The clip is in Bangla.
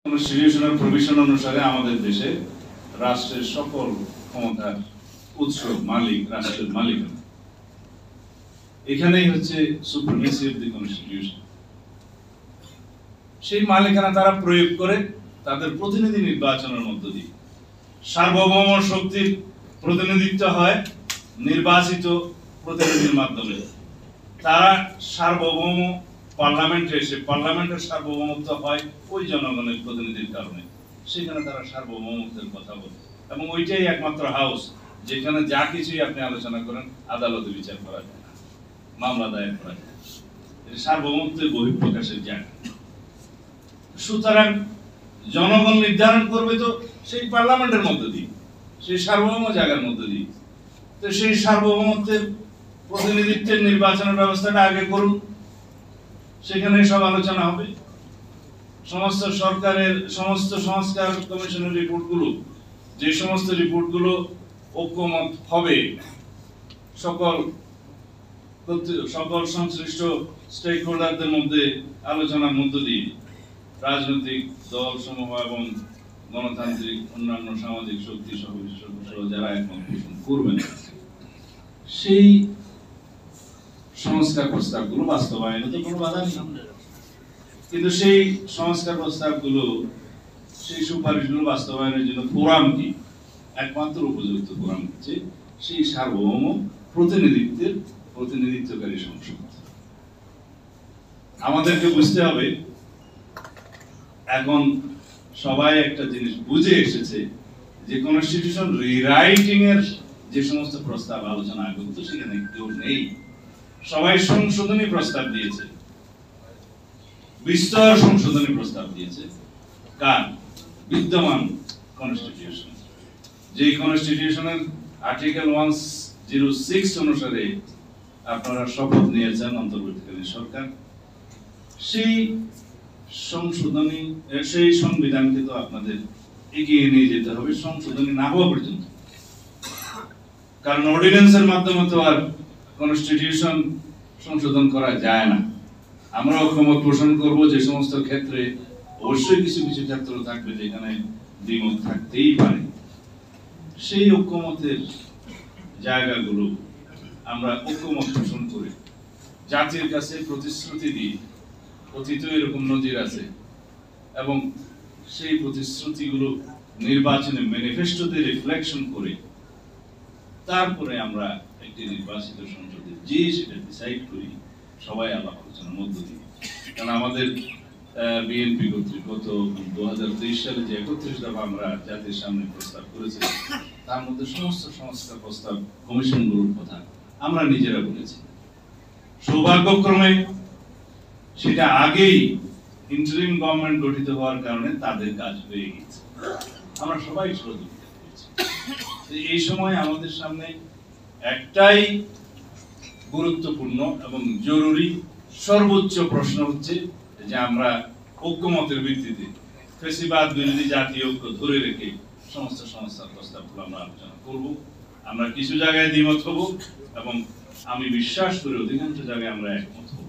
কনস্টিটিউশনাল প্রভিশন অনুসারে আমাদের দেশে রাষ্ট্রের সকল ক্ষমতার উৎস মালিক রাষ্ট্রের মালিকানা। এখানেই হচ্ছে সুপ্রিমেসি অফ দি কনস্টিটিউশন। সেই মালিকানা তারা প্রয়োগ করে তাদের প্রতিনিধি নির্বাচনের মধ্য দিয়ে। সার্বভৌম শক্তির প্রতিনিধিত্ব হয় নির্বাচিত প্রতিনিধির মাধ্যমে। তারা সার্বভৌম পার্লামেন্টে এসে পার্লামেন্টের সার্বভৌমত্ব হয় ওই জনগণের প্রতিনিধির কারণে। সেখানে তারা সার্বভৌমত্বের কথা বলে এবং ওইটাই একমাত্র হাউস যেখানে যা কিছুই আপনি আলোচনা করেন আদালতে বিচার করা যায় না, মামলা দায়ের করা যায়। এটা সার্বভৌমত্বের বহিঃপ্রকাশের জায়গা। সুতরাং জনগণ নির্ধারণ করবে তো সেই পার্লামেন্টের মধ্য দিয়ে, সেই সার্বভৌম জায়গার মধ্য দিয়ে। তো সেই সার্বভৌমত্বের প্রতিনিধিত্বের নির্বাচনের ব্যবস্থাটা আগে করুন, সেখানে সব আলোচনা হবে। সমস্ত সরকারের সমস্ত সংস্কার কমিশনের রিপোর্টগুলো, যে সমস্ত রিপোর্টগুলো ঐক্যমত হবে সকল সংশ্লিষ্ট স্টেক হোল্ডারদের মধ্যে আলোচনার মধ্য দিয়ে, রাজনৈতিক দল সমূহ এবং গণতান্ত্রিক অন্যান্য সামাজিক শক্তি সহ যারা একমত পোষণ করবেন, সেই সংস্কার প্রস্তাবগুলো বাস্তবায়নে তো কোনো বাধা নেই। কিন্তু সেই সংস্কার প্রস্তাবগুলো, সেই সুপারিশগুলো বাস্তবায়নের জন্য ফোরাম কি? একমাত্র উপযুক্ত ফোরাম হচ্ছে সেই সার্বভৌম প্রতিনিধিত্বকারী সংসদ। আমাদেরকে বুঝতে হবে, এখন সবাই একটা জিনিস বুঝে এসেছে যে কনস্টিটিউশন রিরাইটিং এর যে সমস্ত প্রস্তাব আলোচনা আগত সেখানে কেউ নেই। সবাই সংশোধনী প্রস্তাব দিয়েছে, বিস্তর সংশোধনী প্রস্তাব দিয়েছে। কার? বিদ্যমান কনস্টিটিউশন। যে কনস্টিটিউশনের আর্টিকেল 106 অনুসারে আপনারা শপথ নিয়েছেন অন্তর্বর্তীকালীন সরকার, সেই সংশোধনী, সেই সংবিধানকে তো আপনাদের এগিয়ে নিয়ে যেতে হবে সংশোধনী না হওয়া পর্যন্ত। কারণ অর্ডিন্যান্সের মাধ্যমে তো আর কনস্টিটিউশন সংশোধন করা যায় না। আমরা ঐক্যমত পোষণ করব যে সমস্ত ক্ষেত্রে, অবশ্যই কিছু কিছু ক্ষেত্র থাকবে যেখানে দ্বিমত থাকতেই পারে। সেই ঐক্যমতের জায়গাগুলো আমরা ঐক্যমত পোষণ করে জাতির কাছে প্রতিশ্রুতি দিয়ে, অতীত এরকম নজির আছে, এবং সেই প্রতিশ্রুতিগুলো নির্বাচনে ম্যানিফেস্টোতে রিফ্লেকশন করে তারপরে আমরা একটি নির্বাচিত সংসদে যে সেটা ডিসাইড করি সবাই আলাপ আলোচনার মধ্য দিয়ে। কারণ আমাদের বিএনপি কর্তৃক গত 2023 সালে যে 31 দফা আমরা জাতির সামনে প্রস্তাব করেছি, তার মধ্যে সমস্ত সংস্কার প্রস্তাব কমিশনগুলোর কথা আমরা নিজেরা বলেছি। সৌভাগ্যক্রমে সেটা আগেই ইন্টারিম গভর্নমেন্ট গঠিত হওয়ার কারণে তাদের কাজ হয়ে গেছে, আমরা সবাই সহযোগিতা করেছি। এই সময় আমাদের সামনে একটাই গুরুত্বপূর্ণ এবং জরুরি সর্বোচ্চ প্রশ্ন হচ্ছে যে আমরা ঐক্যমতের ভিত্তিতে ফ্যাসিবাদ বিরোধী জাতীয় ঐক্য ধরে রেখে সমস্ত সংস্কার প্রস্তাবগুলো আমরা আলোচনা করব। আমরা কিছু জায়গায় দ্বিমত হব এবং আমি বিশ্বাস করি অধিকাংশ জায়গায় আমরা একমত হব।